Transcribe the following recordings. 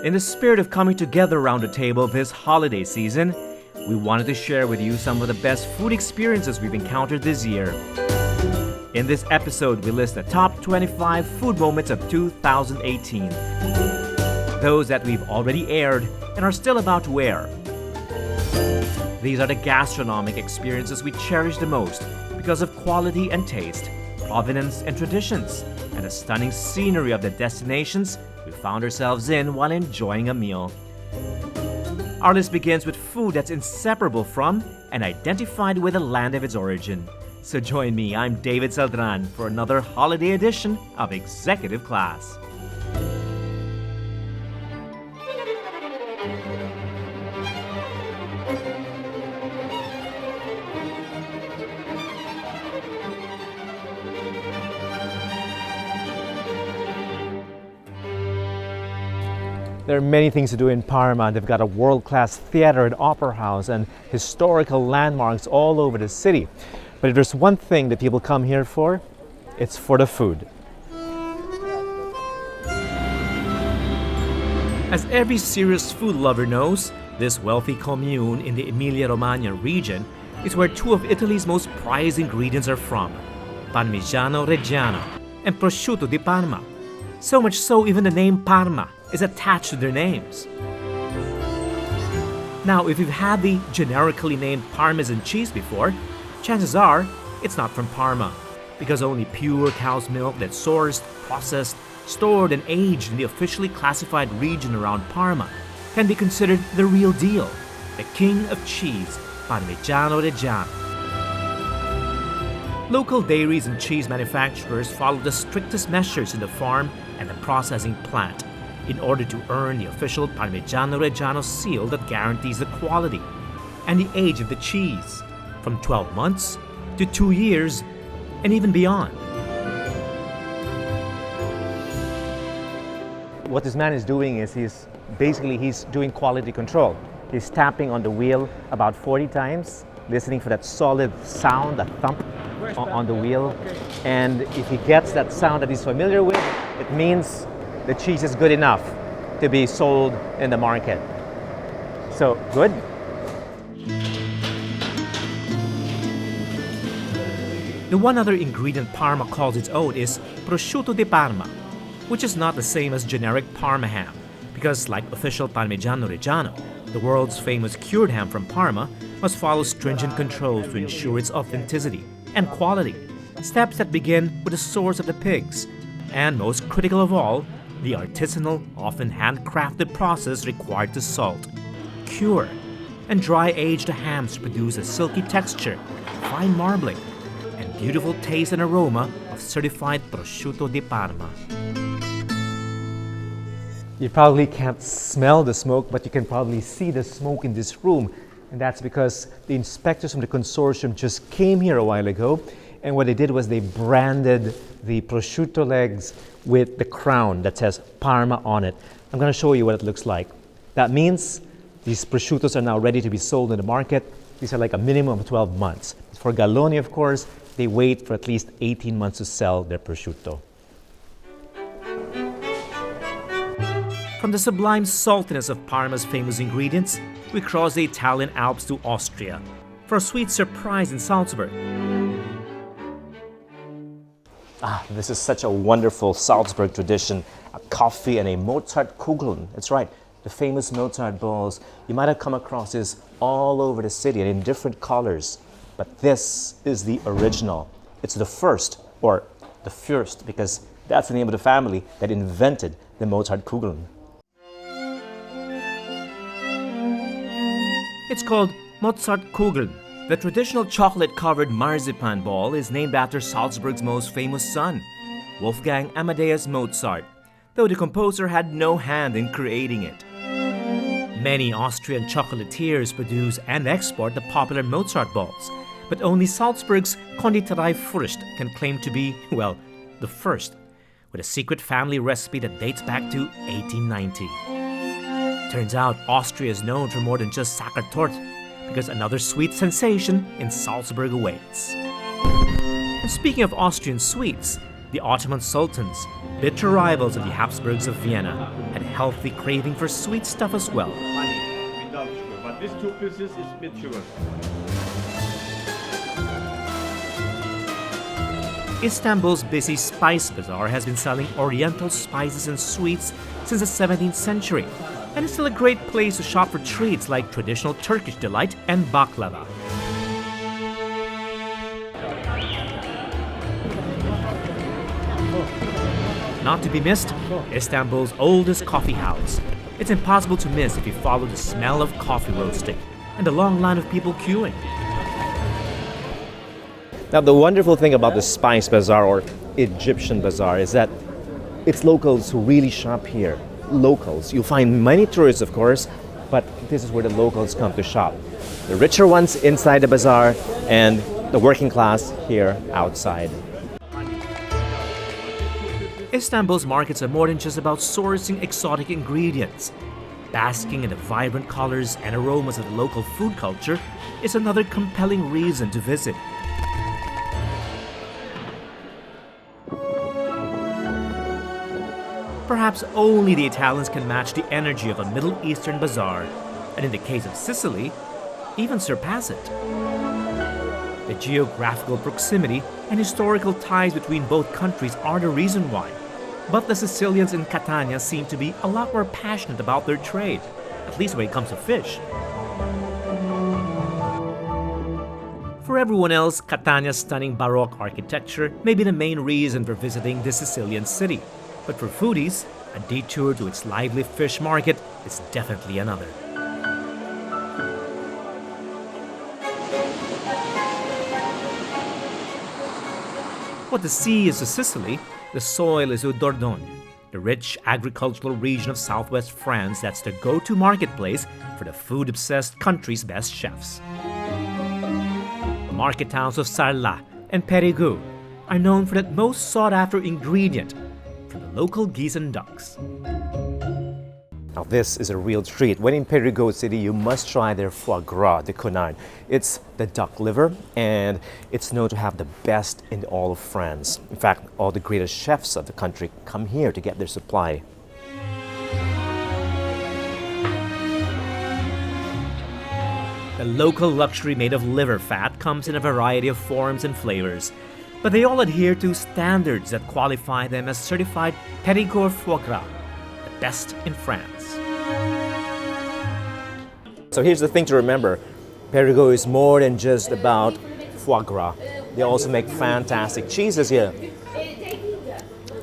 In the spirit of coming together around the table this holiday season, we wanted to share with you some of the best food experiences we've encountered this year. In this episode, we list the top 25 food moments of 2018. Those that we've already aired and are still about to air. These are the gastronomic experiences we cherish the most because of quality and taste, provenance and traditions, and the stunning scenery of the destinations we found ourselves in while enjoying a meal. Our list begins with food that's inseparable from and identified with the land of its origin. So join me, I'm David Celdran, for another holiday edition of Executive Class. There are many things to do in Parma. They've got a world-class theater and opera house and historical landmarks all over the city. But if there's one thing that people come here for, it's for the food. As every serious food lover knows, this wealthy commune in the Emilia-Romagna region is where two of Italy's most prized ingredients are from, Parmigiano Reggiano and Prosciutto di Parma. So much so even the name Parma is attached to their names. Now, if you've had the generically named Parmesan cheese before, chances are it's not from Parma, because only pure cow's milk that's sourced, processed, stored, and aged in the officially classified region around Parma can be considered the real deal, the king of cheese, Parmigiano Reggiano. Local dairies and cheese manufacturers follow the strictest measures in the farm and the processing plant in order to earn the official Parmigiano Reggiano seal that guarantees the quality and the age of the cheese, from 12 months to 2 years and even beyond. What this man is doing is he's doing quality control. He's tapping on the wheel about 40 times, listening for that solid sound, that thump on the wheel. And if he gets that sound that he's familiar with, it means the cheese is good enough to be sold in the market. So, good. The one other ingredient Parma calls its own is prosciutto di Parma, which is not the same as generic Parma ham, because like official Parmigiano Reggiano, the world's famous cured ham from Parma must follow stringent controls to ensure its authenticity and quality, steps that begin with the source of the pigs, and most critical of all, the artisanal, often handcrafted process required to salt, cure, and dry age the hams to produce a silky texture, fine marbling, and beautiful taste and aroma of certified prosciutto di Parma. You probably can't smell the smoke, but you can probably see the smoke in this room. And that's because the inspectors from the consortium just came here a while ago, and what they did was they branded the prosciutto legs with the crown that says Parma on it. I'm going to show you what it looks like. That means these prosciuttos are now ready to be sold in the market. These are like a minimum of 12 months. For Galloni, of course, they wait for at least 18 months to sell their prosciutto. From the sublime saltiness of Parma's famous ingredients, we cross the Italian Alps to Austria for a sweet surprise in Salzburg. This is such a wonderful Salzburg tradition, a coffee and a Mozartkugeln. That's right, the famous Mozart balls. You might have come across this all over the city and in different colors, but this is the original. It's the first, or the first, because that's the name of the family that invented the Mozartkugeln. It's called Mozartkugeln. The traditional chocolate-covered marzipan ball is named after Salzburg's most famous son, Wolfgang Amadeus Mozart, though the composer had no hand in creating it. Many Austrian chocolatiers produce and export the popular Mozart balls, but only Salzburg's Konditorei Furst can claim to be, well, the first, with a secret family recipe that dates back to 1890. Turns out Austria is known for more than just Sachertorte, because another sweet sensation in Salzburg awaits. And speaking of Austrian sweets, the Ottoman sultans, bitter rivals of the Habsburgs of Vienna, had a healthy craving for sweet stuff as well. Honey without sugar, but these 2 pieces is with sugar. Istanbul's busy spice bazaar has been selling oriental spices and sweets since the 17th century, and it's still a great place to shop for treats like traditional Turkish delight and baklava. Not to be missed, Istanbul's oldest coffee house. It's impossible to miss if you follow the smell of coffee roasting and the long line of people queuing. Now, the wonderful thing about the Spice Bazaar or Egyptian Bazaar is that it's locals who really shop here. Locals. You'll find many tourists, of course, but this is where the locals come to shop. The richer ones inside the bazaar and the working class here outside. Istanbul's markets are more than just about sourcing exotic ingredients. Basking in the vibrant colors and aromas of the local food culture is another compelling reason to visit. Perhaps only the Italians can match the energy of a Middle Eastern bazaar, and in the case of Sicily, even surpass it. The geographical proximity and historical ties between both countries are the reason why. But the Sicilians in Catania seem to be a lot more passionate about their trade, at least when it comes to fish. For everyone else, Catania's stunning Baroque architecture may be the main reason for visiting the Sicilian city. But for foodies, a detour to its lively fish market is definitely another. What the sea is to Sicily, the soil is to Dordogne, the rich agricultural region of southwest France that's the go-to marketplace for the food-obsessed country's best chefs. The market towns of Sarlat and Périgueux are known for that most sought-after ingredient, from the local geese and ducks. Now this is a real treat. When in Périgueux City, you must try their foie gras de canard. It's the duck liver, and it's known to have the best in all of France. In fact, all the greatest chefs of the country come here to get their supply. The local luxury made of liver fat comes in a variety of forms and flavors, but they all adhere to standards that qualify them as certified Périgord foie gras, the best in France. So here's the thing to remember. Périgord is more than just about foie gras. They also make fantastic cheeses here.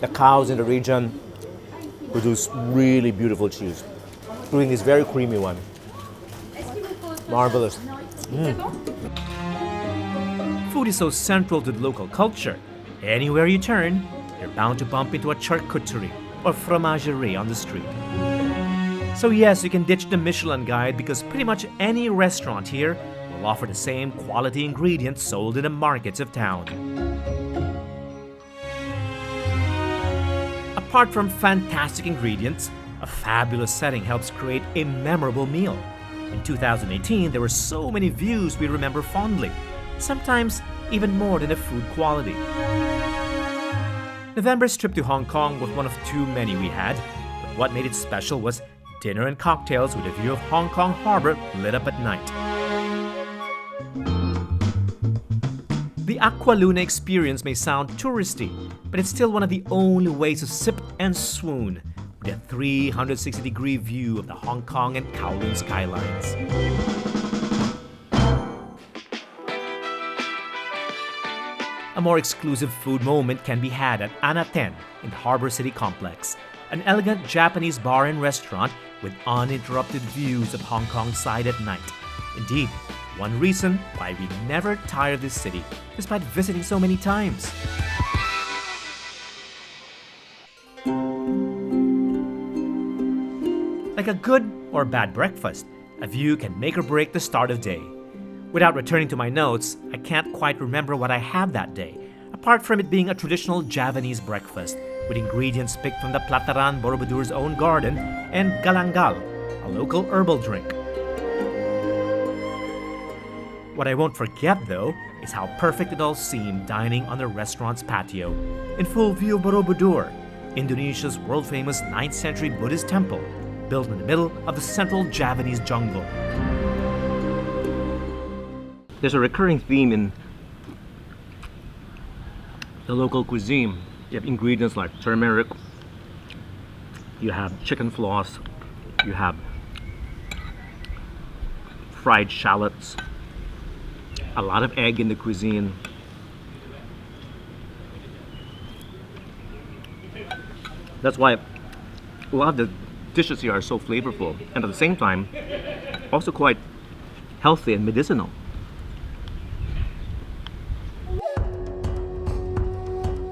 The cows in the region produce really beautiful cheese, including this very creamy one. Marvelous. Food is so central to the local culture. Anywhere you turn, you're bound to bump into a charcuterie or fromagerie on the street. So yes, you can ditch the Michelin guide because pretty much any restaurant here will offer the same quality ingredients sold in the markets of town. Apart from fantastic ingredients, a fabulous setting helps create a memorable meal. In 2018, there were so many views we remember fondly, sometimes even more than the food quality. November's trip to Hong Kong was one of too many we had, but what made it special was dinner and cocktails with a view of Hong Kong Harbor lit up at night. The Aqua Luna experience may sound touristy, but it's still one of the only ways to sip and swoon with a 360-degree view of the Hong Kong and Kowloon skylines. A more exclusive food moment can be had at Anaten in the Harbor City Complex, an elegant Japanese bar and restaurant with uninterrupted views of Hong Kong side at night. Indeed, one reason why we never tire of this city, despite visiting so many times. Like a good or bad breakfast, a view can make or break the start of day. Without returning to my notes, I can't quite remember what I had that day, apart from it being a traditional Javanese breakfast with ingredients picked from the Plataran Borobadur's own garden and galangal, a local herbal drink. What I won't forget, though, is how perfect it all seemed dining on the restaurant's patio, in full view of Borobudur, Indonesia's world-famous 9th century Buddhist temple, built in the middle of the central Javanese jungle. There's a recurring theme in the local cuisine. You have ingredients like turmeric, you have chicken floss, you have fried shallots, a lot of egg in the cuisine. That's why a lot of the dishes here are so flavorful and at the same time also quite healthy and medicinal.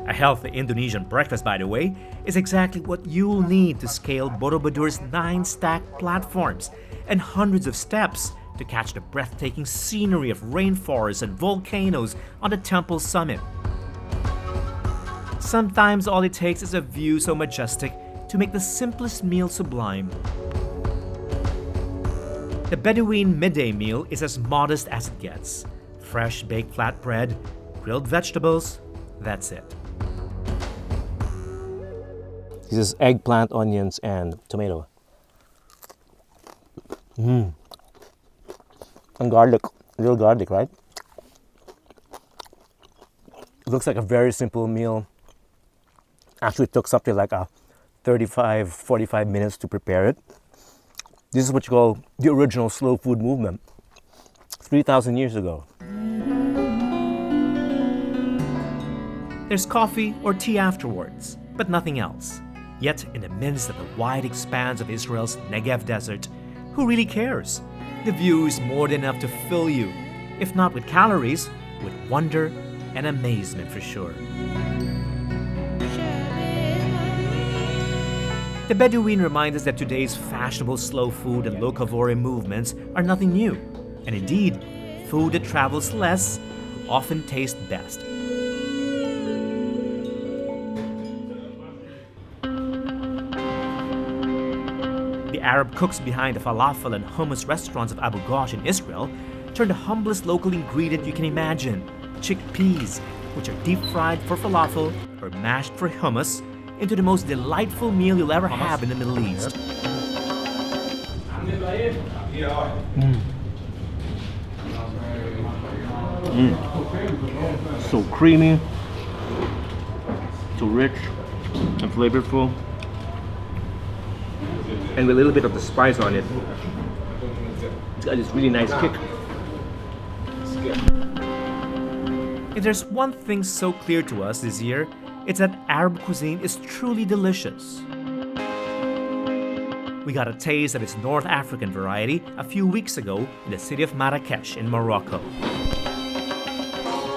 A healthy Indonesian breakfast, by the way, is exactly what you'll need to scale Borobudur's 9 stacked platforms and hundreds of steps to catch the breathtaking scenery of rainforests and volcanoes on the temple summit. Sometimes all it takes is a view so majestic to make the simplest meal sublime. The Bedouin midday meal is as modest as it gets. Fresh baked flatbread, grilled vegetables, that's it. This is eggplant, onions, and tomato. And garlic, little garlic, right? It looks like a very simple meal. Actually, it took something like 35-45 minutes to prepare it. This is what you call the original slow food movement, 3,000 years ago. There's coffee or tea afterwards, but nothing else. Yet, in the midst of the wide expanse of Israel's Negev desert, who really cares? The view is more than enough to fill you, if not with calories, with wonder and amazement for sure. The Bedouin remind us that today's fashionable slow food and locavore movements are nothing new, and indeed, food that travels less will often taste best. The Arab cooks behind the falafel and hummus restaurants of Abu Ghosh in Israel turn the humblest local ingredient you can imagine, chickpeas, which are deep fried for falafel or mashed for hummus, into the most delightful meal you'll ever have in the Middle East. So creamy, so rich and flavorful, and with a little bit of the spice on it. It's got this really nice kick. If there's one thing so clear to us this year, it's that Arab cuisine is truly delicious. We got a taste of its North African variety a few weeks ago in the city of Marrakesh in Morocco.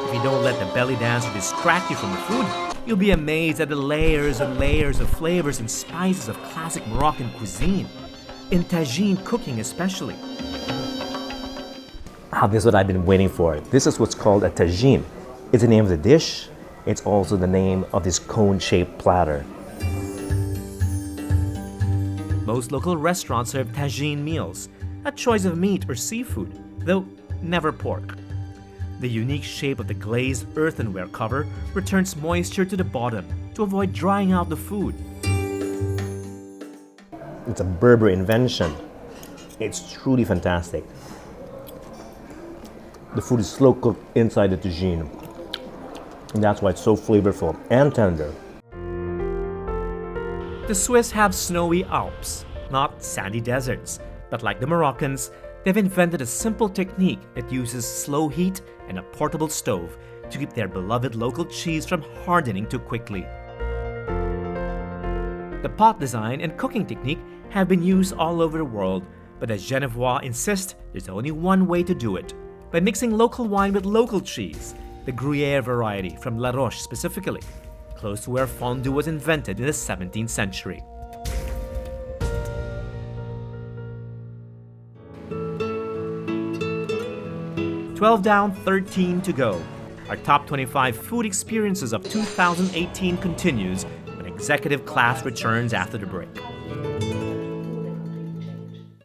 If you don't let the belly dancer distract you from the food, you'll be amazed at the layers and layers of flavors and spices of classic Moroccan cuisine, in tagine cooking especially. This is what I've been waiting for. This is what's called a tagine. It's the name of the dish. It's also the name of this cone-shaped platter. Most local restaurants serve tagine meals, a choice of meat or seafood, though never pork. The unique shape of the glazed earthenware cover returns moisture to the bottom to avoid drying out the food. It's a Berber invention. It's truly fantastic. The food is slow cooked inside the tagine, and that's why it's so flavorful and tender. The Swiss have snowy Alps, not sandy deserts, but like the Moroccans, they've invented a simple technique that uses slow heat and a portable stove to keep their beloved local cheese from hardening too quickly. The pot design and cooking technique have been used all over the world, but as Genevois insist, there's only one way to do it, by mixing local wine with local cheese, the Gruyere variety from La Roche specifically, close to where fondue was invented in the 17th century. "12 down, 13 to go." Our top 25 food experiences of 2018 continues when executive class returns after the break.